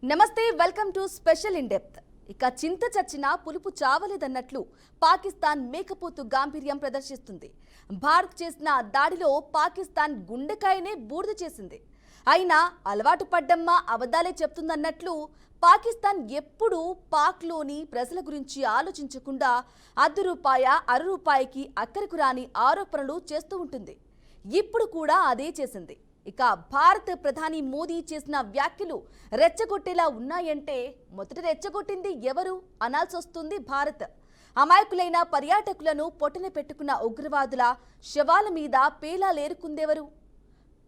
నమస్తే, welcome to special in depth. ఇక చింత చచ్చినా పులుపు చావలేదన్నట్లు పాకిస్తాన్ మేకపోతు గాంభీర్యం ప్రదర్శిస్తుంది. భారత్ చేసిన దాడిలో పాకిస్తాన్ గుండెకాయనే బూడిద చేసింది. అయినా అలవాటు పడ్డమ్మా అబద్ధాలే చెప్తుందన్నట్లు పాకిస్తాన్ ఎప్పుడూ పాక్లోని ప్రజల గురించి ఆలోచించకుండా ₹1 అక్కరకు రాని ఆరోపణలు చేస్తూ ఉంటుంది. ఇప్పుడు కూడా అదే చేసింది. ఇక భారత ప్రధాని మోదీ చేసిన వ్యాఖ్యలు రెచ్చగొట్టేలా ఉన్నాయంటే మొదట రెచ్చగొట్టింది ఎవరు అనాల్సి వస్తుంది భారత్. అమాయకులైన పర్యాటకులను పొట్టన పెట్టుకున్న ఉగ్రవాదుల శవాల మీద పేలాలేరుకుందెవరు?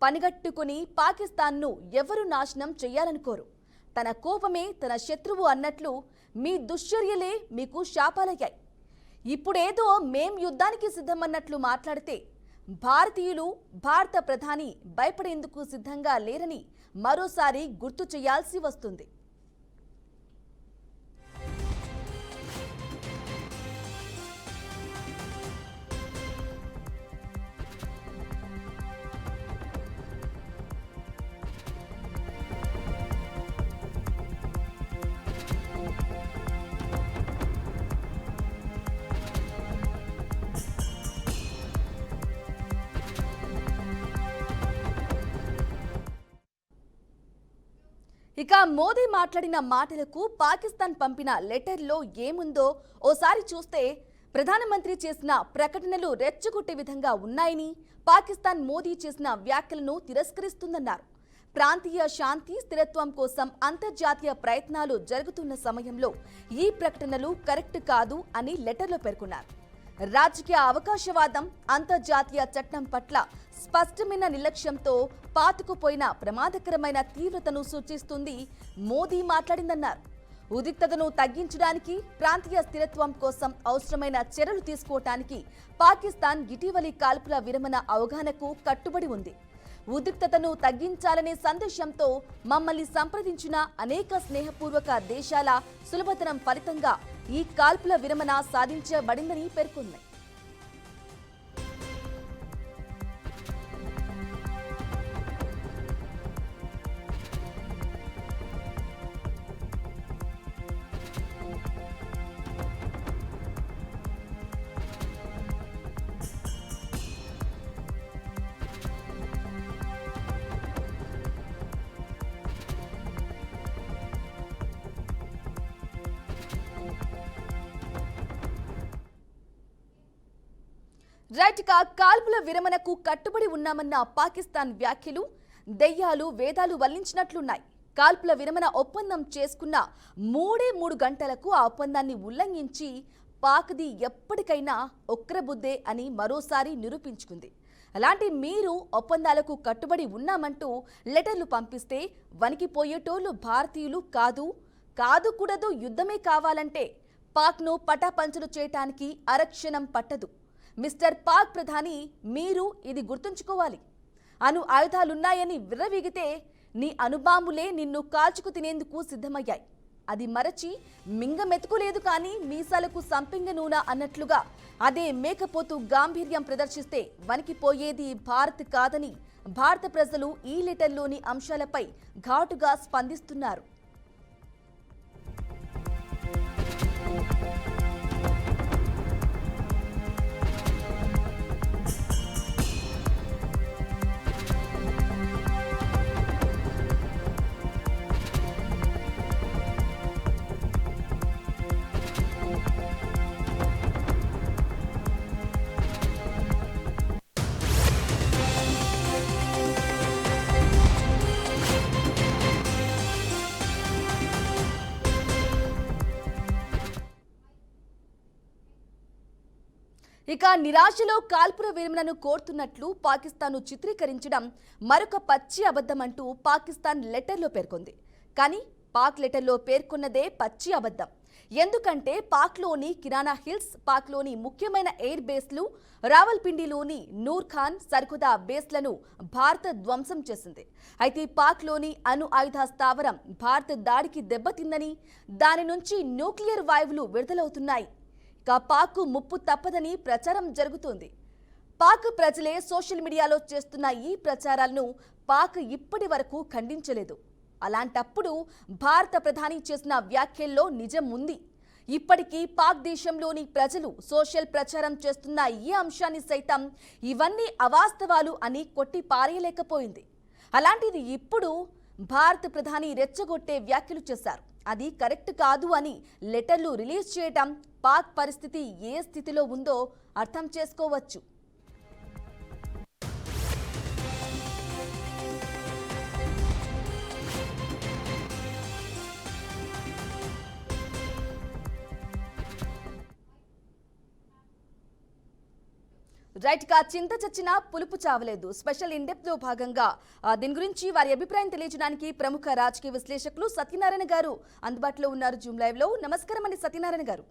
పనిగట్టుకుని పాకిస్తాన్ను ఎవరు నాశనం చెయ్యాలనుకోరు. తన కోపమే తన శత్రువు అన్నట్లు మీ దుశ్చర్యలే మీకు శాపాలయ్యాయి. ఇప్పుడేదో మేం యుద్ధానికి సిద్ధమన్నట్లు మాట్లాడితే భారతీయులు భారత ప్రధాని భయపడేందుకు సిద్ధంగా లేరని మరోసారి గుర్తు చేయాల్సి వస్తుంది. ఇక మోదీ మాట్లాడిన మాటలకు పాకిస్తాన్ పంపిన లెటర్లో ఏముందో ఓసారి చూస్తే ప్రధానమంత్రి చేసిన ప్రకటనలు రెచ్చగొట్టే విధంగా ఉన్నాయని, పాకిస్తాన్ మోదీ చేసిన వ్యాఖ్యలను తిరస్కరిస్తుందన్నారు. ప్రాంతీయ శాంతి స్థిరత్వం కోసం అంతర్జాతీయ ప్రయత్నాలు జరుగుతున్న సమయంలో ఈ ప్రకటనలు కరెక్ట్ కాదు అని లెటర్లో పేర్కొన్నారు. రాజకీయ అవకాశవాదం, అంతర్జాతీయ చట్టం పట్ల స్పష్టమైన నిర్లక్ష్యంతో పాతుకుపోయిన ప్రమాదకరమైన తీవ్రతను సూచిస్తుంది మోదీ మాట్లాడిందన్నారు. ఉద్రిక్తతను తగ్గించడానికి, ప్రాంతీయ స్థిరత్వం కోసం అవసరమైన చర్యలు తీసుకోవటానికి పాకిస్తాన్ ఇటీవలి కాల్పుల విరమణ అవగాహనకు కట్టుబడి ఉంది. ఉద్రిక్తతను తగ్గించాలనే సందేశంతో మమ్మల్ని సంప్రదించిన అనేక స్నేహపూర్వక దేశాల సులభతరం ఫలితంగా ఈ కాల్పుల విరమణ సాధించబడిందని పేర్కొన్నాయి. రైట్, కాల్పుల విరమణకు కట్టుబడి ఉన్నామన్న పాకిస్తాన్ వ్యాఖ్యలు దెయ్యాలు వేదాలు వల్లించినట్లున్నాయి. కాల్పుల విరమణ ఒప్పందం చేసుకున్న 3 గంటలకు ఆ ఒప్పందాన్ని ఉల్లంఘించి పాక్ది ఎప్పటికైనా ఒక్రబుద్దే అని మరోసారి నిరూపించుకుంది. అలాంటి మీరు ఒప్పందాలకు కట్టుబడి ఉన్నామంటూ లెటర్లు పంపిస్తే వణికిపోయేటోళ్లు భారతీయులు కాదు. యుద్ధమే కావాలంటే పాక్ను పటాపంచలు చేయటానికి అరక్షణం పట్టదు. మిస్టర్ పాక్ ప్రధాని, మీరు ఇది గుర్తుంచుకోవాలి. ఆయుధాలున్నాయని విర్రవీగితే నీ అణుబాంబులే నిన్ను కాల్చుకు తినేందుకు సిద్ధమయ్యాయి. అది మరచి మింగమెతుకులేదు కానీ మీసాలకు సంపింగ నూనె అన్నట్లుగా అదే మేకపోతు గాంభీర్యం ప్రదర్శిస్తే వణికిపోయేది భారత్ కాదని భారత ప్రజలు ఈ లెటర్లోని అంశాలపై ఘాటుగా స్పందిస్తున్నారు. ఇక నిరాశలో కాల్పుల విరమణను కోరుతున్నట్లు పాకిస్తాన్ను చిత్రీకరించడం మరొక పచ్చి అబద్ధమంటూ పాకిస్తాన్ లెటర్లో పేర్కొంది. కానీ పాక్ లెటర్లో పేర్కొన్నదే పచ్చి అబద్ధం. ఎందుకంటే పాక్లోని కిరాణా హిల్స్, పాక్లోని ముఖ్యమైన ఎయిర్ బేస్లు, రావల్పిండిలోని నూర్ ఖాన్, సర్గుదా బేస్లను భారత ధ్వంసం చేసింది. అయితే పాక్లోని ఆయుధ స్థావరం భారత దాడికి దెబ్బతిందని, దాని నుంచి న్యూక్లియర్ వాయువులు విడుదలవుతున్నాయి. పాక్ ముప్పు తప్పదని ప్రచారం జరుగుతోంది. పాక్ ప్రజలే సోషల్ మీడియాలో చేస్తున్న ఈ ప్రచారాలను పాక్ ఇప్పటి వరకు ఖండించలేదు. అలాంటప్పుడు భారత ప్రధాని చేసిన వ్యాఖ్యల్లో నిజం ఉంది. ఇప్పటికీ పాక్ దేశంలోని ప్రజలు సోషల్ ప్రచారం చేస్తున్న ఈ అంశాన్ని సైతం ఇవన్నీ అవాస్తవాలు అని కొట్టి పారేయలేకపోయింది. అలాంటిది ఇప్పుడు భారత ప్రధాని రెచ్చగొట్టే వ్యాఖ్యలు చేశారు. అది కరెక్ట్ కాదు అని లెటర్లు రిలీజ్ చేయటం పాక్ పరిస్థితి ఏ స్థితిలో ఉందో అర్థం చేసుకోవచ్చు. రైట్ గా చింత చచ్చినా పులుపు చావలేదు స్పెషల్ ఇండెప్త్ లో భాగంగా దీని గురించి వారి అభిప్రాయం తెలియజేయడానికి ప్రముఖ రాజకీయ విశ్లేషకులు సత్యనారాయణ గారు అందుబాటులో ఉన్నారు జూమ్ లైవ్ లో. నమస్కారం అండి సత్యనారాయణ గారు.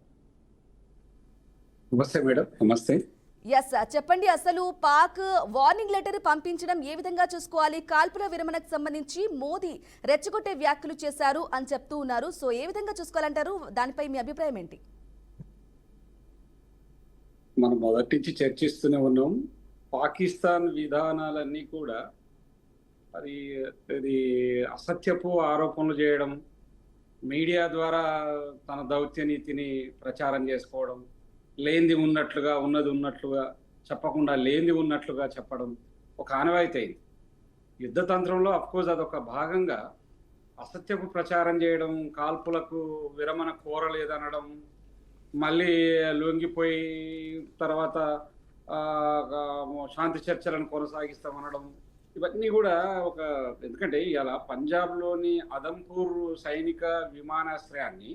నమస్తే మేడం. నమస్తే. ఎస్ చెప్పండి, అసలు పాక్ వార్నింగ్ లెటర్ పంపించడం ఏ విధంగా చూసుకోవాలి? కాల్పుల విరమణకు సంబంధించి మోదీ రెచ్చగొట్టే వ్యాఖ్యలు చేశారు అని చెప్తూ ఉన్నారు. సో ఏ విధంగా చూసుకోవాలంటారు? దానిపై మీ అభిప్రాయం ఏంటి? మనం మొదటి నుంచి చర్చిస్తూనే ఉన్నాం. పాకిస్తాన్ విధానాలన్నీ కూడా అది అసత్యపు ఆరోపణలు చేయడం, మీడియా ద్వారా తన దౌత్య నీతిని ప్రచారం చేసుకోవడం, లేనిది ఉన్నట్లుగా ఉన్నది ఉన్నట్లుగా చెప్పకుండా లేనిది ఉన్నట్లుగా చెప్పడం ఒక ఆనవాయితీ అయింది. యుద్ధతంత్రంలో అఫ్కోర్స్ అదొక భాగంగా అసత్యపు ప్రచారం చేయడం, కాల్పులకు విరమణ కోరలేదనడం, మళ్ళీ లొంగిపోయి తర్వాత శాంతి చర్చలను కొనసాగిస్తామనడం, ఇవన్నీ కూడా ఎందుకంటే ఇలా పంజాబ్లోని అదంపూర్ సైనిక విమానాశ్రయాన్ని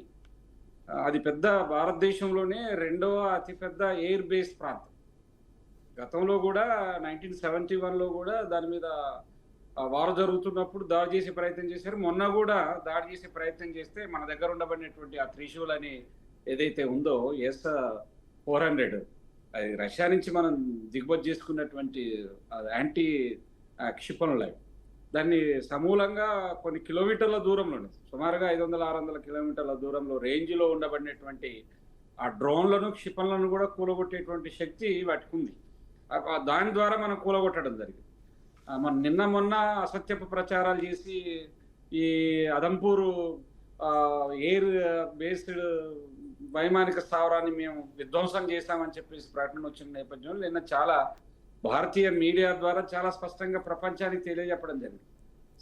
అది పెద్ద భారతదేశంలోనే రెండవ అతిపెద్ద ఎయిర్ బేస్ ప్రాంతం. గతంలో కూడా 1971లో కూడా దాని మీద వారు జరుగుతున్నప్పుడు దాడి చేసే ప్రయత్నం చేశారు. మొన్న కూడా దాడి చేసే ప్రయత్నం చేస్తే మన దగ్గర ఉండబడినటువంటి ఆ త్రిశూల్ అని ఏదైతే ఉందో S-400 అది రష్యా నుంచి మనం దిగుమతి చేసుకున్నటువంటి యాంటీ క్షిపణులు. దాన్ని సమూలంగా కొన్ని కిలోమీటర్ల దూరంలో, సుమారుగా 500-600 కిలోమీటర్ల దూరంలో రేంజ్లో ఉండబడినటువంటి ఆ డ్రోన్లను క్షిపణులను కూడా కూలగొట్టేటువంటి శక్తి వాటికి ఉంది. దాని ద్వారా మనం కూలగొట్టడం జరిగింది. మనం మొన్న అసత్యపు ప్రచారాలు చేసి ఈ అదంపూరు ఎయిర్ బేస్డ్ వైమానిక స్థావరాన్ని మేము విధ్వంసం చేశామని చెప్పేసి ప్రకటన వచ్చిన నేపథ్యంలో నిన్న చాలా భారతీయ మీడియా ద్వారా చాలా స్పష్టంగా ప్రపంచానికి తెలియజెప్పడం జరిగింది.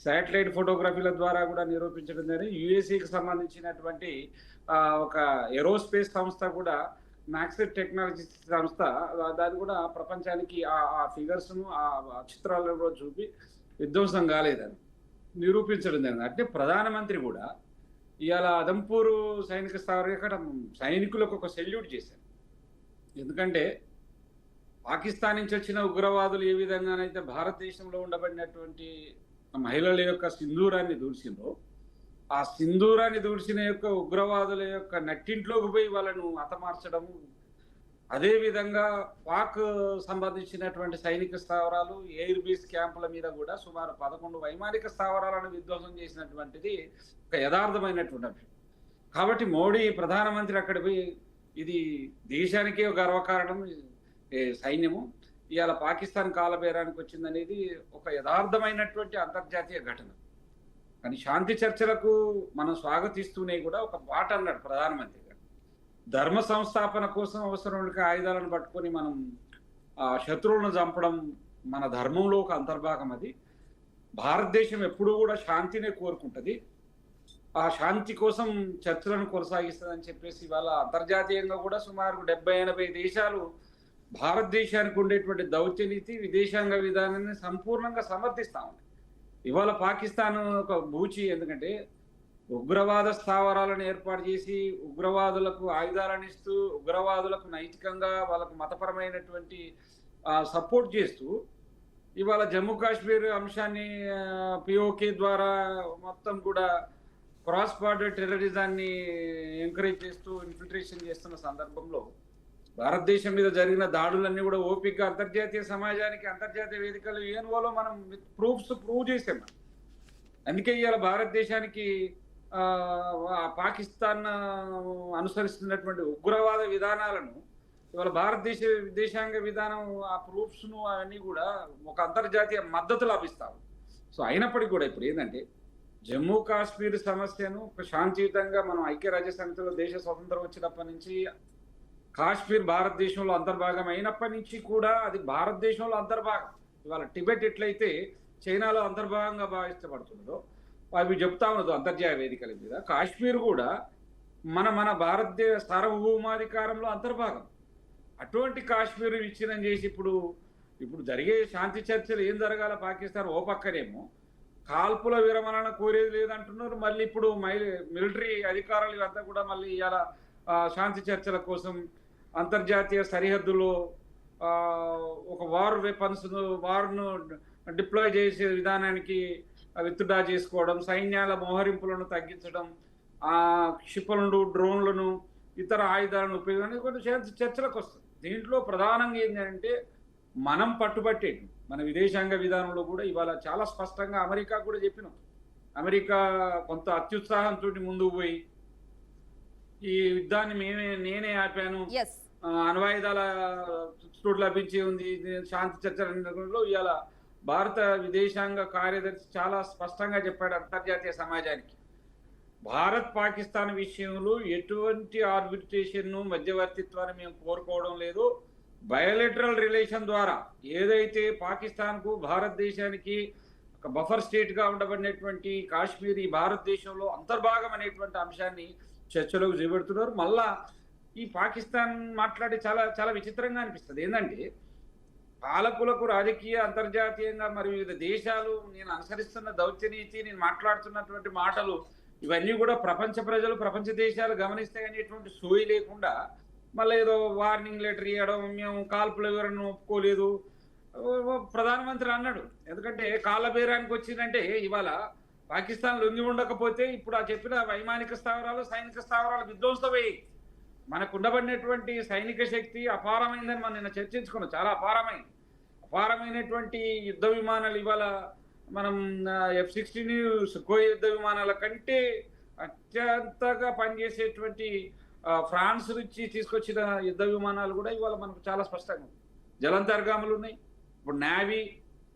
శాటిలైట్ ఫోటోగ్రఫీల ద్వారా కూడా నిరూపించడం జరిగింది. యుఎస్ఏకి సంబంధించినటువంటి ఒక ఏరోస్పేస్ సంస్థ కూడా, మ్యాక్సెట్ టెక్నాలజీస్ సంస్థ, దాన్ని కూడా ప్రపంచానికి ఆ ఫిగర్స్ను ఆ చిత్రాలను కూడా చూపి విధ్వంసం కాలేదని నిరూపించడం జరిగింది. అంటే ప్రధానమంత్రి కూడా ఇవాళ అదంపూరు సైనిక స్థావరం సైనికులకు ఒక సెల్యూట్ చేశారు. ఎందుకంటే పాకిస్తాన్ నుంచి వచ్చిన ఉగ్రవాదులు ఏ విధంగానైతే భారతదేశంలో ఉండబడినటువంటి మహిళల యొక్క సింధూరాన్ని దూర్చిందో, ఆ సింధూరాన్ని దూర్చిన యొక్క ఉగ్రవాదుల యొక్క నట్టింట్లోకి పోయి వాళ్ళను హతమార్చడము, అదేవిధంగా పాక్ సంబంధించినటువంటి సైనిక స్థావరాలు, ఎయిర్ బేస్ క్యాంపుల మీద కూడా సుమారు 11 వైమానిక స్థావరాలను విధ్వంసం చేసినటువంటిది ఒక యథార్థమైనటువంటి అంశం. కాబట్టి మోడీ ప్రధానమంత్రి అక్కడ పోయి ఇది దేశానికే గర్వకారణం సైన్యము ఇవాళ పాకిస్తాన్ కాలబేరానికి వచ్చిందనేది ఒక యథార్థమైనటువంటి అంతర్జాతీయ ఘటన. కానీ శాంతి చర్చలకు మనం స్వాగతిస్తూనే కూడా ఒక మాట అన్నాడు ప్రధానమంత్రి గారు, ధర్మ సంస్థాపన కోసం అవసరమైన ఆయుధాలను పట్టుకొని మనం శత్రువులను చంపడం మన ధర్మంలో ఒక అంతర్భాగం. అది భారతదేశం ఎప్పుడూ కూడా శాంతినే కోరుకుంటుంది, ఆ శాంతి కోసం చర్చలను కొనసాగిస్తుందని చెప్పేసి ఇవాళ అంతర్జాతీయంగా కూడా సుమారు 70-80 దేశాలు భారతదేశానికి ఉండేటువంటి దౌత్య నీతి, విదేశాంగ విధానాన్ని సంపూర్ణంగా సమర్థిస్తా ఉన్నాయి. ఇవాళ పాకిస్తాన్ ఒక బూచి, ఎందుకంటే ఉగ్రవాద స్థావరాలను ఏర్పాటు చేసి ఉగ్రవాదులకు ఆయుధాలను ఇస్తూ ఉగ్రవాదులకు నైతికంగా వాళ్ళకు మతపరమైనటువంటి సపోర్ట్ చేస్తూ ఇవాళ జమ్మూ కాశ్మీర్ అంశాన్ని పిఓకే ద్వారా మొత్తం కూడా క్రాస్ బార్డర్ టెర్రరిజాన్ని ఎంకరేజ్ చేస్తూ ఇన్ఫిల్ట్రేషన్ చేస్తున్న సందర్భంలో భారతదేశం మీద జరిగిన దాడులన్నీ కూడా ఓపికగా అంతర్జాతీయ సమాజానికి, అంతర్జాతీయ వేదికలు యూఎన్ఓలో మనం ప్రూవ్ చేసాం. అందుకే ఇవాళ భారతదేశానికి పాకిస్తాన్ అనుసరిస్తున్నటువంటి ఉగ్రవాద విధానాలను ఇవాళ భారతదేశ విదేశాంగ విధానం ఆ ప్రూఫ్స్ను అవన్నీ కూడా ఒక అంతర్జాతీయ మద్దతు లభిస్తాం. సో అయినప్పటికీ కూడా ఇప్పుడు ఏంటంటే జమ్మూ కాశ్మీర్ సమస్యను ఒక శాంతియుతంగా మనం ఐక్యరాజ్య సమితిలో దేశ స్వతంత్రం వచ్చినప్పటి నుంచి కాశ్మీర్ భారతదేశంలో అంతర్భాగం అయినప్పటి నుంచి కూడా అది భారతదేశంలో అంతర్భాగం. ఇవాళ టిబెట్ ఎట్లయితే చైనాలో అంతర్భాగంగా భావించబడుతుందో అవి చెప్తా ఉన్నదో అంతర్జాతీయ వేదికల మీద, కాశ్మీర్ కూడా మన మన భారతదేశ సార్వభౌమాధికారంలో అంతర్భాగం. అటువంటి కాశ్మీర్ విచ్ఛిన్నం చేసి ఇప్పుడు జరిగే శాంతి చర్చలు ఏం జరగాల? పాకిస్తాన్ ఓ పక్కనేమో కాల్పుల విరమణ కోరేది లేదంటున్నారు, మళ్ళీ ఇప్పుడు మిలిటరీ అధికారులు ఇవంతా కూడా మళ్ళీ ఇవాళ శాంతి చర్చల కోసం అంతర్జాతీయ సరిహద్దులో ఒక వార్ను డిప్లాయ్ చేసే విధానానికి విత్డ్రా చేసుకోవడం, సైన్యాల మోహరింపులను తగ్గించడం, క్షిపణులు, డ్రోన్లను, ఇతర ఆయుధాలను ఉపయోగించి కొన్ని చర్చలకు వస్తుంది. దీంట్లో ప్రధానంగా ఏంటంటే మనం పట్టుబట్టేది మన విదేశాంగ విధానంలో కూడా ఇవాళ చాలా స్పష్టంగా అమెరికా కూడా చెప్పినాం. అమెరికా కొంత అత్యుత్సాహంతో ముందుకు పోయి ఈ యుద్ధాన్ని నేనే ఆపాను, అణ్వాయుధాల చోటు లభించి ఉంది, శాంతి చర్చలలో ఇవాళ భారత విదేశాంగ కార్యదర్శి చాలా స్పష్టంగా చెప్పాడు అంతర్జాతీయ సమాజానికి. భారత్ పాకిస్తాన్ విషయంలో ఎటువంటి ఆర్బిట్రేషన్ మధ్యవర్తిత్వాన్ని మేము కోరుకోవడం లేదు. బయోలెటరల్ రిలేషన్ ద్వారా ఏదైతే పాకిస్తాన్కు భారతదేశానికి ఒక బఫర్ స్టేట్గా ఉండబడినటువంటి కాశ్మీర్ ఈ భారతదేశంలో అంతర్భాగం అనేటువంటి అంశాన్ని చర్చలోకి చేపడుతున్నారు. మళ్ళా ఈ పాకిస్తాన్ మాట్లాడి చాలా చాలా విచిత్రంగా అనిపిస్తుంది. ఏంటంటే పాలకులకు రాజకీయ అంతర్జాతీయంగా మరి వివిధ దేశాలు నేను అనుసరిస్తున్న దౌత్యనీతి, నేను మాట్లాడుతున్నటువంటి మాటలు ఇవన్నీ కూడా ప్రపంచ ప్రజలు, ప్రపంచ దేశాలు గమనిస్తాయి అనేటువంటి సోయి లేకుండా మళ్ళీ ఏదో వార్నింగ్ లెటర్ ఇవ్వడం, మేము కాల్పుల వివరణ ఒప్పుకోలేదు ప్రధానమంత్రి అన్నాడు. ఎందుకంటే కాళ్ళ బేరానికి వచ్చిందంటే ఇవాళ పాకిస్తాన్ లొంగి ఉండకపోతే ఇప్పుడు ఆ చెప్పిన వైమానిక స్థావరాలు, సైనిక స్థావరాలు విధ్వంసమయ్యాయి. మనకు ఉండబడినటువంటి సైనిక శక్తి అపారమైందని మనం నిన్న చర్చించుకున్నాం. చాలా అపారమైనటువంటి యుద్ధ విమానాలు ఇవాళ మనం F-16 సుఖోయ్ యుద్ధ విమానాల కంటే అత్యంతగా పనిచేసేటువంటి ఫ్రాన్స్ నుంచి తీసుకొచ్చిన యుద్ధ విమానాలు కూడా ఇవాళ మనకు చాలా స్పష్టంగా జలంతర్గాములు ఉన్నాయి. ఇప్పుడు నేవీ,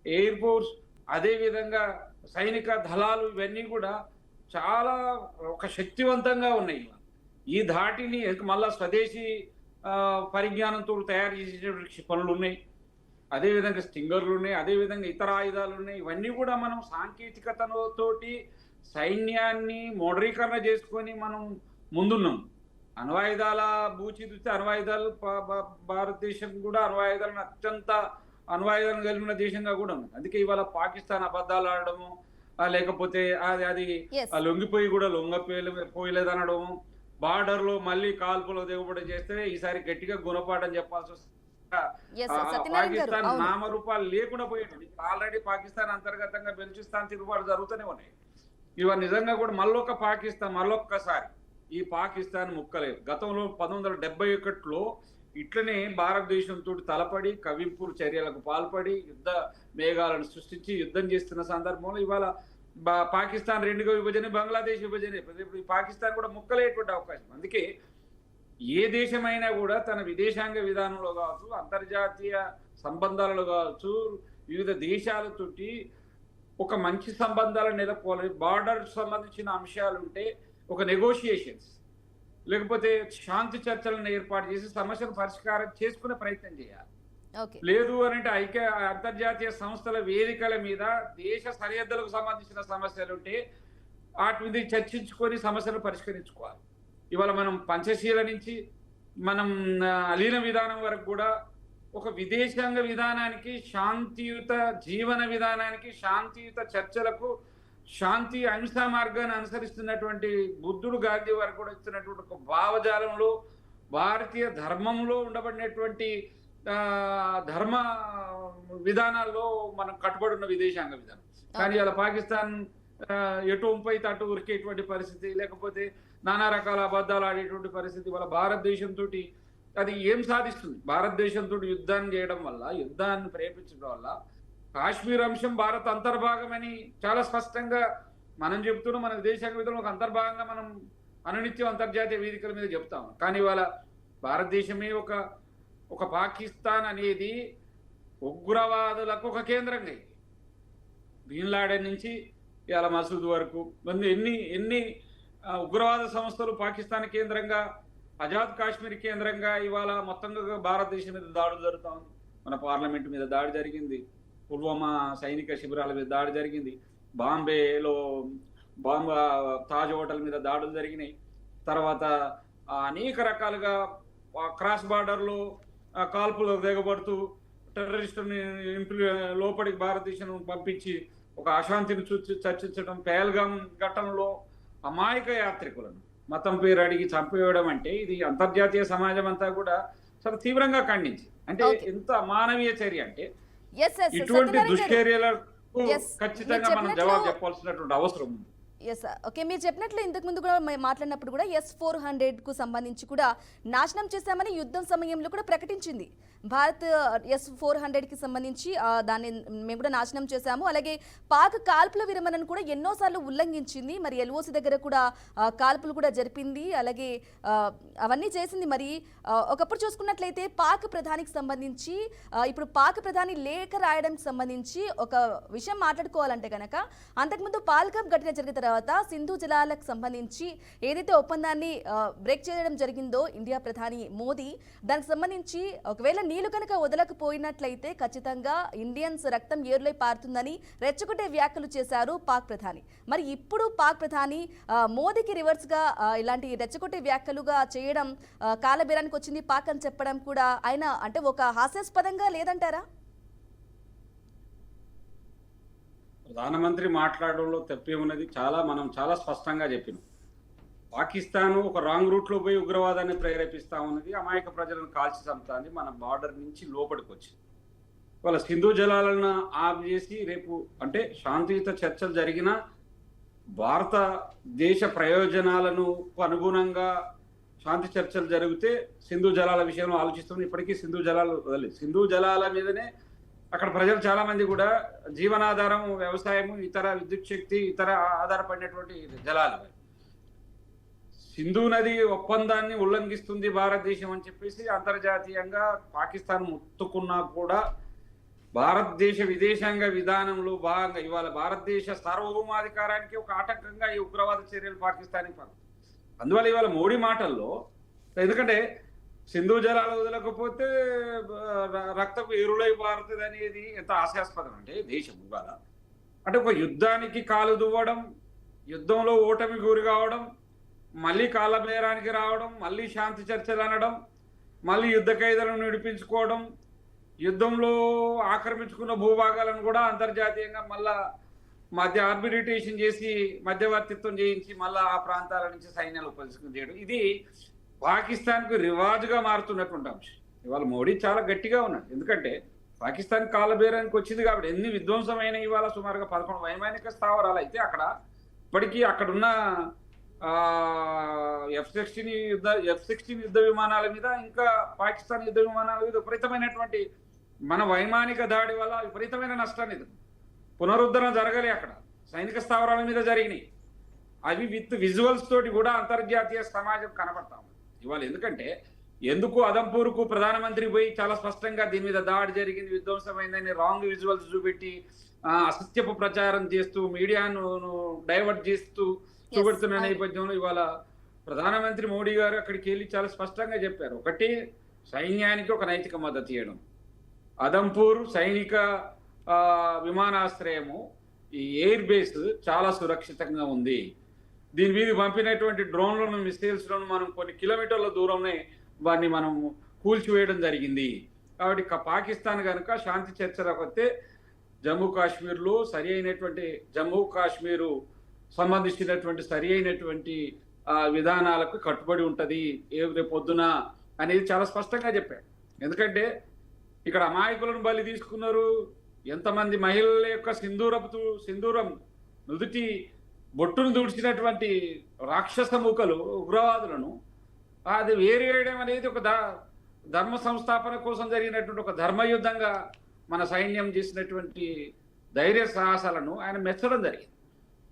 ఎయిర్ ఫోర్స్, అదేవిధంగా సైనిక దళాలు ఇవన్నీ కూడా చాలా ఒక శక్తివంతంగా ఉన్నాయి. ఈ ధాటిని మళ్ళా స్వదేశీ పరిజ్ఞానంతో తయారు చేసేటువంటి క్షిపణులు ఉన్నాయి, అదేవిధంగా స్టింగర్లు ఉన్నాయి, అదేవిధంగా ఇతర ఆయుధాలు ఉన్నాయి. ఇవన్నీ కూడా మనం సాంకేతికతతోటి సైన్యాన్ని మోడరీకరణ చేసుకొని మనం ముందున్నాం. అణ్వాయుధాల భూచిదిస్తే అణ్వాయుధాలు భారతదేశం కూడా అణ్వాయుధాలను అత్యంత అణ్వాయుధాలను కలిగిన దేశంగా కూడా ఉంది. అందుకే ఇవాళ పాకిస్తాన్ అబద్ధాలు ఆడడము, లేకపోతే అది లొంగిపోయి కూడా పోయలేదనడము, బార్డర్ లో మళ్ళీ కాల్పులో దిగుబడి చేస్తే ఈసారి గట్టిగా గుణపాఠం చెప్పాల్సి వస్తుంది. పాకిస్తాన్ నామరూపాలు లేకుండా పోయేది. ఆల్రెడీ పాకిస్తాన్ అంతర్గతంగా బెలూచిస్తాన్ తిరుగుబాటు జరుగుతూనే ఉన్నాయి. ఇవాళ నిజంగా కూడా మళ్ళొక్కసారి ఈ పాకిస్తాన్ ముక్కలేదు. గతంలో 1971లో ఇట్లనే భారతదేశంతో తలపడి కవింపు చర్యలకు పాల్పడి యుద్ధ మేఘాలను సృష్టించి యుద్ధం చేస్తున్న సందర్భంలో ఇవాళ పాకిస్తాన్ రెండుగా విభజన, బంగ్లాదేశ్ విభజన, ఇప్పుడు పాకిస్తాన్ కూడా ముక్కలేటువంటి అవకాశం. అందుకే ఏ దేశమైనా కూడా తన విదేశాంగ విధానంలో కావచ్చు, అంతర్జాతీయ సంబంధాలలో కావచ్చు, వివిధ దేశాలతోటి ఒక మంచి సంబంధాలను నెలకొల్పాలి. బార్డర్ సంబంధించిన అంశాలు ఉంటే ఒక నెగోషియేషన్స్ లేకపోతే శాంతి చర్చలను ఏర్పాటు చేసి సమస్యను పరిష్కారం చేసుకునే ప్రయత్నం చేయాలి. లేదు అని అంటే అంతర్జాతీయ సంస్థల వేదికల మీద దేశ సరిహద్దులకు సంబంధించిన సమస్యలు ఉంటే వాటి మీద చర్చించుకొని సమస్యలు పరిష్కరించుకోవాలి. ఇవాళ మనం పంచశీల నుంచి మనం అలీన విధానం వరకు కూడా ఒక విదేశాంగ విధానానికి, శాంతియుత జీవన విధానానికి, శాంతియుత చర్చలకు, శాంతి అహింసా మార్గాన్ని అనుసరిస్తున్నటువంటి బుద్ధుడు, గాంధీ వరకు కూడా ఇస్తున్నటువంటి ఒక భావజాలంలో భారతీయ ధర్మంలో ఉండబడినటువంటి ధర్మ విధానాల్లో మనం కట్టుబడి ఉన్న విదేశాంగ విధానం. కానీ అలా పాకిస్తాన్ ఎటు ఉంపైతే అటు ఉరికేటువంటి పరిస్థితి, లేకపోతే నానా రకాల అబద్ధాలు ఆడేటువంటి పరిస్థితి. వాళ్ళ భారతదేశంతో అది ఏం సాధిస్తుంది? భారతదేశంతో యుద్ధాన్ని చేయడం వల్ల, యుద్ధాన్ని ప్రేరేపించడం వల్ల కాశ్మీర్ అంశం భారత్ అంతర్భాగమని చాలా స్పష్టంగా మనం చెప్తున్నాం. మన విదేశాంగ విధానంలో ఒక అంతర్భాగంగా మనం అనునిత్యం అంతర్జాతీయ వేదికల మీద చెప్తాం. కానీ ఇవాళ భారతదేశమే ఒక పాకిస్తాన్ అనేది ఉగ్రవాదులకు ఒక కేంద్రంగా బిన్ లాడెన్ నుంచి ఇవాళ మసూద్ వరకు ఎన్ని ఎన్ని ఉగ్రవాద సంస్థలు పాకిస్తాన్ కేంద్రంగా, ఆజాద్ కాశ్మీర్ కేంద్రంగా ఇవాళ మొత్తంగా భారతదేశం మీద దాడులు జరుగుతా ఉంది. మన పార్లమెంట్ మీద దాడి జరిగింది, పుల్వామా సైనిక శిబిరాల మీద దాడి జరిగింది, బాంబేలో తాజ్ హోటల్ మీద దాడులు జరిగినాయి. తర్వాత అనేక రకాలుగా క్రాస్ బార్డర్లో కాల్పులు దిగబడుతూ టెర్రరిస్టుని లోపలికి భారతదేశం పంపించి ఒక అశాంతిని చర్చించడం, పేల్గామ్ ఘటనలో అమాయక యాత్రికులను మతం పేరు అడిగి చంపేయడం అంటే ఇది అంతర్జాతీయ సమాజం అంతా కూడా చాలా తీవ్రంగా ఖండించి, అంటే ఎంత అమానవీయ చర్య అంటే ఇటువంటి దుశ్చర్యలకు ఖచ్చితంగా మనం జవాబు చెప్పాల్సినటువంటి అవసరం ఉంది. ఎస్ ఓకే, మీరు చెప్పినట్లు ఇంతకు ముందు కూడా మాట్లాడినప్పుడు కూడా S-400కు సంబంధించి కూడా నాశనం చేశామని యుద్ధం సమయంలో కూడా ప్రకటించింది భారత్. S-400కి సంబంధించి దాన్ని మేము కూడా నాశనం చేశాము. అలాగే పాక్ కాల్పుల విరమణను కూడా ఎన్నోసార్లు ఉల్లంఘించింది. మరి LOC దగ్గర కూడా కాల్పులు కూడా జరిపింది, అలాగే అవన్నీ చేసింది. మరి ఒకప్పుడు చూసుకున్నట్లయితే పాక్ ప్రధానికి సంబంధించి ఇప్పుడు పాక్ ప్రధాని లేఖ రాయడానికి సంబంధించి ఒక విషయం మాట్లాడుకోవాలంటే కనుక, అంతకుముందు పాల్గామ్ ఘటన జరిగిన తర్వాత సింధు జలాలకు సంబంధించి ఏదైతే ఒప్పందాన్ని బ్రేక్ చేయడం జరిగిందో ఇండియా ప్రధాని మోదీ, దానికి సంబంధించి ఒకవేళ నీళ్లు కనుక వదలకపోయినట్లయితే ఖచ్చితంగా ఇండియన్స్ రక్తం ఏరులై పారుతుందని రెచ్చగొట్టే వ్యాఖ్యలు చేశారు పాక్ ప్రధాని. మరి ఇప్పుడు పాక్ ప్రధాని మోదీకి రివర్స్ గా ఇలాంటి రెచ్చగొట్టే వ్యాఖ్యలుగా చేయడం కాలబేరానికి వచ్చింది పాక్ అని చెప్పడం కూడా ఆయన అంటే ఒక హాస్యాస్పదంగా లేదంటారా? ప్రధానమంత్రి మాట్లాడడంలో తప్పే ఉన్నది. మనం చాలా స్పష్టంగా చెప్పినాం. పాకిస్తాన్ ఒక రాంగ్ రూట్లో పోయి ఉగ్రవాదాన్ని ప్రేరేపిస్తా ఉన్నది, అమాయక ప్రజలను కాల్చి చంపుతుంది, మన బార్డర్ నుంచి లోపలికి వచ్చింది. వాళ్ళ సింధు జలాలను ఆఫ్ చేసి రేపు అంటే శాంతియుత చర్చలు జరిగిన భారతదేశ ప్రయోజనాలను అనుగుణంగా శాంతి చర్చలు జరిగితే సింధు జలాల విషయంలో ఆలోచిస్తుంది. ఇప్పటికీ సింధు జలాలు వదలలేదు. సింధు జలాల మీదనే అక్కడ ప్రజలు చాలా మంది కూడా జీవనాధారం వ్యవసాయము, ఇతర విద్యుత్ శక్తి, ఇతర ఆధారపడినటువంటి జలాలు. సింధు నది ఒప్పందాన్ని ఉల్లంఘిస్తుంది భారతదేశం అని చెప్పేసి అంతర్జాతీయంగా పాకిస్తాన్ ముట్టుకున్నా కూడా భారతదేశ విదేశాంగ విధానంలో భాగంగా ఇవాళ భారతదేశ సార్వభౌమాధికారానికి ఒక ఆటంకంగా ఈ ఉగ్రవాద చర్యలు పాకిస్తాన్కి పడుతుంది. అందువల్ల ఇవాళ మోడీ మాటల్లో, ఎందుకంటే సింధు జలాలు వదలకపోతే రక్తపు ఎరులై పారుతుంది అనేది ఎంత హాస్యాస్పదం అంటే దేశం ఇవాళ అంటే ఒక యుద్ధానికి కాలు దువ్వడం, యుద్ధంలో ఓటమి గురి కావడం, మళ్ళీ కాలబేరానికి రావడం, మళ్ళీ శాంతి చర్చలు అనడం, మళ్ళీ యుద్ధ ఖైదలను విడిపించుకోవడం, యుద్ధంలో ఆక్రమించుకున్న భూభాగాలను కూడా అంతర్జాతీయంగా మళ్ళా మధ్య ఆర్బిట్రేషన్ చేసి మధ్యవర్తిత్వం చేయించి మళ్ళా ఆ ప్రాంతాల నుంచి సైన్యాలు ఉపయోగించుకుని చేయడం, ఇది పాకిస్తాన్కు రివాజుగా మారుతున్నటువంటి అంశం. ఇవాళ మోడీ చాలా గట్టిగా ఉన్నాడు. ఎందుకంటే పాకిస్తాన్ కాలబేరానికి వచ్చింది కాబట్టి ఎన్ని విధ్వంసమైన ఇవాళ సుమారుగా 11 వైమానిక స్థావరాలు అయితే అక్కడ ఇప్పటికీ అక్కడున్న F-16 యుద్ధ విమానాల మీద, ఇంకా పాకిస్తాన్ యుద్ధ విమానాల మీద విపరీతమైనటువంటి మన వైమానిక దాడి వల్ల విపరీతమైన నష్టాన్ని పునరుద్ధరణ జరగాలి. అక్కడ సైనిక స్థావరాల మీద జరిగినాయి. అవి విత్ విజువల్స్ తోటి కూడా అంతర్జాతీయ సమాజం కనబడతా ఉంది ఇవాళ. ఎందుకంటే ఎందుకు అదంపూర్కు ప్రధానమంత్రి పోయి చాలా స్పష్టంగా దీని మీద దాడి జరిగింది, విధ్వంసమైందని రాంగ్ విజువల్స్ చూపెట్టి అసత్యపు ప్రచారం చేస్తూ మీడియాను డైవర్ట్ చేస్తూ చూపెడుతున్న నేపథ్యంలో ఇవాళ ప్రధానమంత్రి మోడీ గారు అక్కడికి వెళ్ళి చాలా స్పష్టంగా చెప్పారు. ఒకటి, సైన్యానికి ఒక నైతిక మద్దతు ఇవ్వడం. అదంపూర్ సైనిక విమానాశ్రయము, ఈ ఎయిర్ బేస్ చాలా సురక్షితంగా ఉంది. దీని మీద పంపినటువంటి డ్రోన్లను, మిసైల్స్లను మనం కొన్ని కిలోమీటర్ల దూరంలో వాటిని మనం కూల్చివేయడం జరిగింది. కాబట్టి పాకిస్తాన్ కనుక శాంతి చర్చలకు వస్తే జమ్మూ కాశ్మీర్లో సరి అయినటువంటి జమ్మూ కాశ్మీరు సంబంధించినటువంటి సరి అయినటువంటి విధానాలకు కట్టుబడి ఉంటుంది రేపు పొద్దున అనేది చాలా స్పష్టంగా చెప్పాడు. ఎందుకంటే ఇక్కడ అమాయకులను బలి తీసుకున్నారు. ఎంతమంది మహిళల యొక్క సింధూరం నుదుటి బొట్టును దుడిచినటువంటి రాక్షస మూకలు ఉగ్రవాదులను అది వేరేయడం అనేది ఒక ధర్మ సంస్థాపన కోసం జరిగినటువంటి ఒక ధర్మయుద్ధంగా మన సైన్యం చేసినటువంటి ధైర్య సాహసాలను ఆయన మెచ్చడం జరిగింది.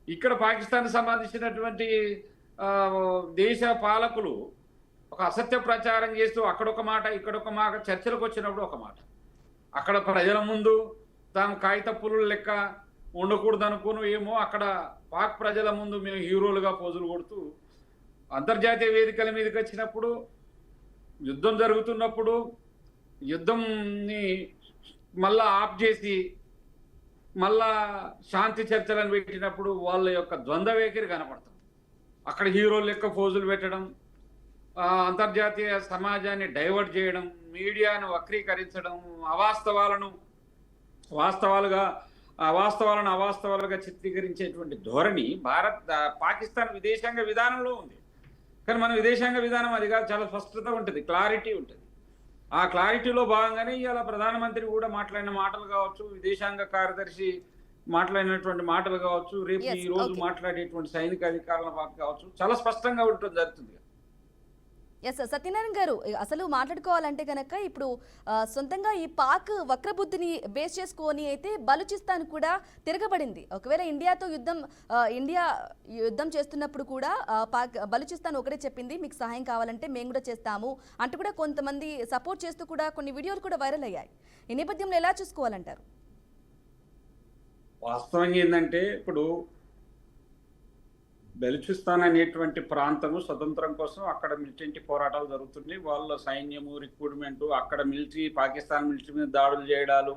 ఇక్కడ పాకిస్తాన్ సంబంధించినటువంటి దేశ పాలకులు ఒక అసత్య ప్రచారం చేస్తూ అక్కడొక మాట ఇక్కడొక మాట, చర్చలకు వచ్చినప్పుడు ఒక మాట, అక్కడ ప్రజల ముందు తాము కాగితప్పులు లెక్క ఉండకూడదు అనుకోను ఏమో అక్కడ పాక్ ప్రజల ముందు మేము హీరోలుగా పోజులు కొడుతూ అంతర్జాతీయ వేదికల మీదకి వచ్చినప్పుడు యుద్ధం జరుగుతున్నప్పుడు యుద్ధంని మళ్ళా ఆఫ్ చేసి మళ్ళా శాంతి చర్చలను పెట్టినప్పుడు వాళ్ళ యొక్క ద్వంద్వ వైఖరి కనపడుతుంది. అక్కడ హీరోలు లెక్క పోజులు పెట్టడం, అంతర్జాతీయ సమాజాన్ని డైవర్ట్ చేయడం, మీడియాను వక్రీకరించడం, అవాస్తవాలను అవాస్తవాలుగా చిత్రీకరించేటువంటి ధోరణి పాకిస్తాన్ విదేశాంగ విధానంలో ఉంది. కానీ మన విదేశాంగ విధానం అది కాదు, చాలా స్పష్టత ఉంటుంది, క్లారిటీ ఉంటుంది. ఆ క్లారిటీలో భాగంగానే ఇవాళ ప్రధానమంత్రి కూడా మాట్లాడిన మాటలు కావచ్చు, విదేశాంగ కార్యదర్శి మాట్లాడినటువంటి మాటలు కావచ్చు, రేపు ఈ రోజు మాట్లాడేటువంటి సైనిక అధికారుల కావచ్చు, చాలా స్పష్టంగా ఉంటుంది జరుగుతుంది. ఎస్ సత్యనారాయణ గారు, అసలు మాట్లాడుకోవాలంటే కనుక ఇప్పుడు సొంతంగా ఈ పాక్ వక్రబుద్ధిని బేస్ చేసుకొని అయితే బలూచిస్తాన్ కూడా తిరగబడింది. ఒకవేళ ఇండియా యుద్ధం చేస్తున్నప్పుడు కూడా పాక్ బలూచిస్తాన్ ఒకటే చెప్పింది, మీకు సహాయం కావాలంటే మేము కూడా చేస్తాము అంటూ కూడా కొంతమంది సపోర్ట్ చేస్తూ కూడా కొన్ని వీడియోలు కూడా వైరల్ అయ్యాయి. ఈ నేపథ్యంలో ఎలా చూసుకోవాలంటారు? వాస్తవంగా ఏంటంటే ఇప్పుడు బెలూచిస్తాన్ అనేటువంటి ప్రాంతము స్వతంత్రం కోసం అక్కడ మిలిటెంట్ పోరాటాలు జరుగుతున్నాయి. వాళ్ళ సైన్యము రిక్రూట్మెంట్, అక్కడ పాకిస్తాన్ మిలిటరీ మీద దాడులు చేయడాలు,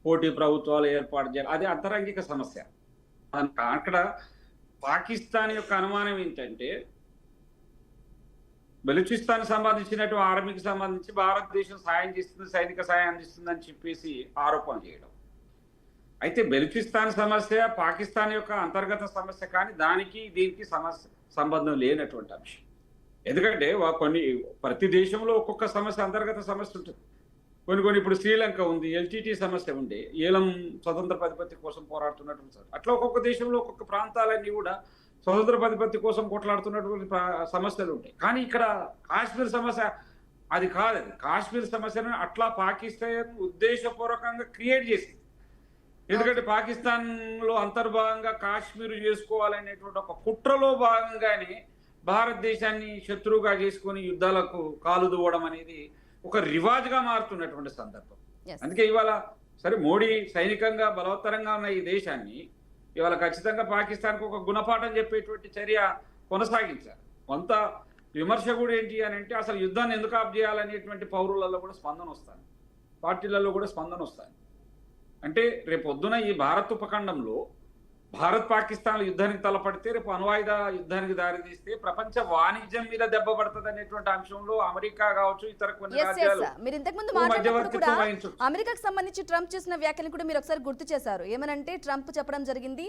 పోటీ ప్రభుత్వాలు ఏర్పాటు చేయాలి, అది అంతరంగిక సమస్య. అక్కడ పాకిస్తాన్ యొక్క అనుమానం ఏంటంటే బెలూచిస్తాన్ సంబంధించినటువంటి ఆర్మీకి సంబంధించి భారతదేశం సాయం చేస్తుంది, సైనిక సాయం అందిస్తుందని చెప్పేసి ఆరోపణ చేయడం. అయితే బెలూచిస్తాన్ సమస్య పాకిస్తాన్ యొక్క అంతర్గత సమస్య, కానీ దీనికి సంబంధం లేనటువంటి అంశం. ఎందుకంటే ప్రతి దేశంలో ఒక్కొక్క సమస్య, అంతర్గత సమస్య ఉంటుంది. కొన్ని ఇప్పుడు శ్రీలంక ఉంది, ఎల్టీటీ సమస్య ఉండే, ఏలం స్వతంత్ర ప్రతిపత్తి కోసం పోరాడుతున్నటువంటి అట్లా ఒక్కొక్క దేశంలో ఒక్కొక్క ప్రాంతాలన్నీ కూడా స్వతంత్ర ప్రతిపత్తి కోసం కొట్లాడుతున్నటువంటి సమస్యలు ఉంటాయి. కానీ ఇక్కడ కాశ్మీర్ సమస్య అది కాదు. కాశ్మీర్ సమస్యను అట్లా పాకిస్తాన్ ఉద్దేశపూర్వకంగా క్రియేట్ చేసింది. ఎందుకంటే పాకిస్తాన్ లో అంతర్భాగంగా కాశ్మీర్ చేసుకోవాలనేటువంటి ఒక కుట్రలో భాగంగానే భారతదేశాన్ని శత్రువుగా చేసుకొని యుద్ధాలకు కాలు దువ్వడం అనేది ఒక రివాజ్గా మారుతున్నటువంటి సందర్భం. అందుకే ఇవాళ సరే మోడీ సైనికంగా బలవత్తరంగా ఉన్న ఈ దేశాన్ని ఇవాళ ఖచ్చితంగా పాకిస్తాన్కు ఒక గుణపాఠం చెప్పేటువంటి చర్య కొనసాగించారు. కొంత విమర్శ కూడా ఏంటి అని అంటే అసలు యుద్ధాన్ని ఎందుకు ఆఫ్ చేయాలనేటువంటి పౌరులలో కూడా స్పందన వస్తాను, పార్టీలలో కూడా స్పందన వస్తాను. అంటే రేపు పొద్దున ఈ భారత్ ఉపఖండంలో భారత్ పాకిస్తాన్ యుద్ధానికి తలపడితే రేపు అణ్వాయుధ యుద్ధానికి దారితీస్తే ప్రపంచ వాణిజ్యం మీద దెబ్బ పడుతుంది అనేటువంటి అంశంలో అమెరికా కావచ్చు, ఇతర కొన్ని రాజ్యాలు మీరు ఇంతకు ముందు మాట్లాడినప్పుడు కూడా అమెరికాకు సంబంధించి ట్రంప్ చేసిన వ్యాఖ్యలు కూడా మీరు ఒకసారి గుర్తు చేశారు. ఏమనంటే ట్రంప్ చెప్పడం జరిగింది,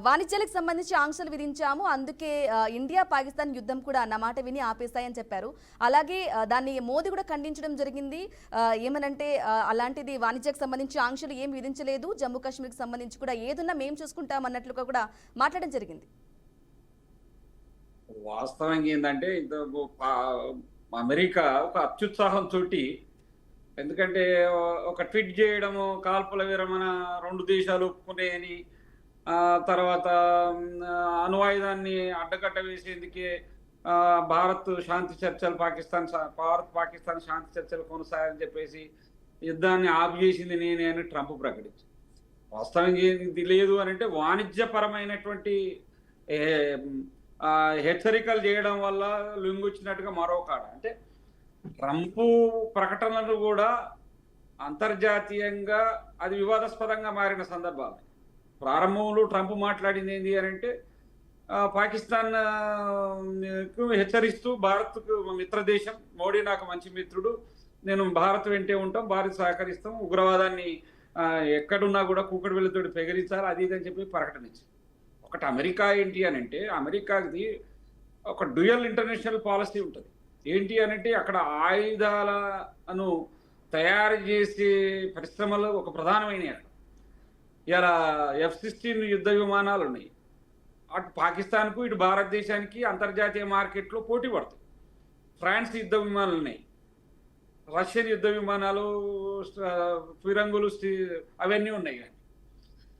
వాణిజ్యాలకు సంబంధించి ఆంక్షలు విధించాము, అందుకే ఇండియా పాకిస్తాన్ యుద్ధం కూడా అన్న మాట విని ఆపేస్తాయని చెప్పారు. అలాగే దాన్ని మోదీ కూడా ఖండించడం జరిగింది. ఏమనంటే అలాంటిది వాణిజ్యానికి సంబంధించి ఆంక్షలు ఏం విధించలేదు, జమ్మూ కాశ్మీర్కి సంబంధించి కూడా ఏదున్నా మేము చూసుకుంటాం అన్నట్లుగా కూడా మాట్లాడడం జరిగింది. వాస్తవంగా ఏంటంటే అమెరికా ఒక అత్యుత్సాహంతో, ఎందుకంటే ఒక ట్వీట్ చేయడము, కాల్పుల విరమణ 2 దేశాలు ఒప్పుకునేని, తర్వాత అణ్వాయుధాన్ని అడ్డకట్ట వేసేందుకే భారత్ పాకిస్తాన్ శాంతి చర్చలు కొనసాగని చెప్పేసి యుద్ధాన్ని ఆఫ్ చేసింది నేనే అని ట్రంప్ ప్రకటించారు. వాస్తవంగా ఇది లేదు అని అంటే వాణిజ్యపరమైనటువంటి హెచ్చరికలు చేయడం వల్ల లొంగొచ్చినట్టుగా మరో కాడ. అంటే ట్రంప్ ప్రకటనలు కూడా అంతర్జాతీయంగా అది వివాదాస్పదంగా మారిన సందర్భాలు. ప్రారంభంలో ట్రంప్ మాట్లాడింది ఏంటి అని అంటే పాకిస్తాన్ హెచ్చరిస్తూ భారత్కు మిత్రదేశం, మోడీ నాకు మంచి మిత్రుడు, నేను భారత్ వెంటే ఉంటాం, భారత్ సహకరిస్తాం, ఉగ్రవాదాన్ని ఎక్కడున్నా కూడా కూకటి వెళ్ళతోటి పెగిరించాలి, అది ఇదని చెప్పి ప్రకటన ఇచ్చింది. ఒకటి అమెరికా ఏంటి అని అంటే అమెరికాది ఒక డ్యూయల్ ఇంటర్నేషనల్ పాలసీ ఉంటుంది. ఏంటి అని అంటే అక్కడ ఆయుధాలను తయారు చేసే పరిశ్రమలు ఒక ప్రధానమైనవి. అక్కడ ఇలా F-16 యుద్ధ విమానాలు ఉన్నాయి. అటు పాకిస్తాన్కు ఇటు భారతదేశానికి అంతర్జాతీయ మార్కెట్లో పోటీ పడుతుంది. ఫ్రాన్స్ యుద్ధ విమానాలు ఉన్నాయి, రష్యన్ యుద్ధ విమానాలు, ఫిరంగులు, అవన్నీ ఉన్నాయి. కానీ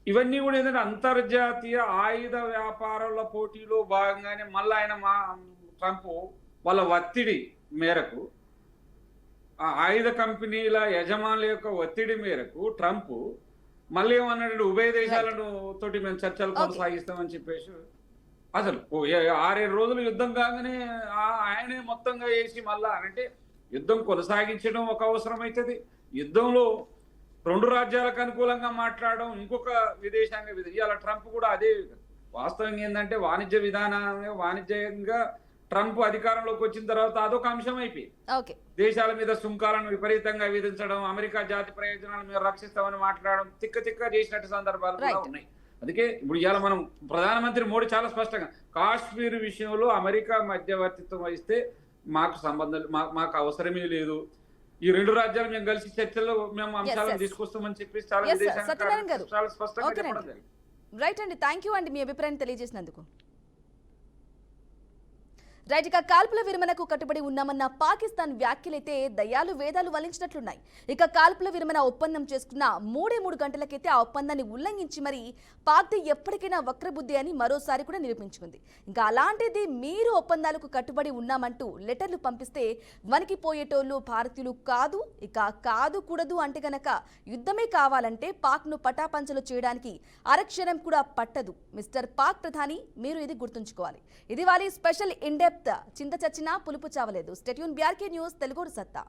ఇవన్నీ కూడా ఏంటంటే అంతర్జాతీయ ఆయుధ వ్యాపారాల పోటీలో భాగంగానే మళ్ళీ ఆయన ట్రంప్ వాళ్ళ ఒత్తిడి మేరకు, ఆ ఆయుధ కంపెనీల యజమానుల యొక్క ఒత్తిడి మేరకు ట్రంప్ మళ్ళీ ఏమన్నాడు, ఉభయ దేశాలను తోటి మేము చర్చలు కొనసాగిస్తామని చెప్పేసి అసలు 6-7 రోజులు యుద్ధం కాగానే ఆయనే మొత్తంగా వేసి మళ్ళా అంటే యుద్ధం కొనసాగించడం ఒక అవసరం అవుతుంది. యుద్ధంలో 2 రాజ్యాలకు అనుకూలంగా మాట్లాడడం ఇంకొక విదేశాంగ ఇవాళ ట్రంప్ కూడా అదే. వాస్తవంగా ఏంటంటే వాణిజ్యంగా ట్రంప్ అధికారంలోకి వచ్చిన తర్వాత అదొక అంశం అయిపోయింది. దేశాల మీద సుంకాలను విపరీతంగా విధించడం, అమెరికా జాతి ప్రయోజనాల మీద రక్షిస్తామని మాట్లాడడం తిక్క చేసినట్టు సందర్భాలు కూడా ఉన్నాయి. అందుకే ఇప్పుడు ఇవాళ మనం ప్రధానమంత్రి మోడీ చాలా స్పష్టంగా కాశ్మీర్ విషయంలో అమెరికా మధ్యవర్తిత్వం వహిస్తే మాకు సంబంధం మాకు అవసరమే లేదు, ఈ 2 రాజ్యాలు మేము కలిసి చర్చల్లో మేము అంశాలను తీసుకొస్తామని చెప్పేసి చాలా చాలా స్పష్టంగా చెప్పడం జరిగింది. రైట్ అండి, థ్యాంక్ యూ అండి మీ అభిప్రాయం తెలియజేసినందుకు. రైట్, ఇక కాల్పుల విరమణకు కట్టుబడి ఉన్నామన్న పాకిస్తాన్ వ్యాఖ్యలైతే దయ్యాలు వేదాలు వల్లించినట్లున్నాయి. ఇక కాల్పుల విరమణ ఒప్పందం చేసుకున్న 3 గంటలకైతే ఆ ఒప్పందాన్ని ఉల్లంఘించి మరి పాక్ది ఎప్పటికైనా వక్రబుద్ధి అని మరోసారి కూడా నిరూపించుకుంది. ఇంకా అలాంటిది మీరు ఒప్పందాలకు కట్టుబడి ఉన్నామంటూ లెటర్లు పంపిస్తే వణికిపోయేటోళ్ళు భారతీయులు కాదు. ఇక కూడదు అంటే గనక యుద్ధమే కావాలంటే పాక్ను పటాపంచలు చేయడానికి అరక్షరం కూడా పట్టదు. మిస్టర్ పాక్ ప్రధాని, మీరు ఇది గుర్తుంచుకోవాలి. ఇది వాళ్ళ స్పెషల్ ఇండెప్త్ చింత చచ్చినా పులుపు చావలేదు. స్టేట్యూన్ BRK న్యూస్, తెలుగు సత్తా.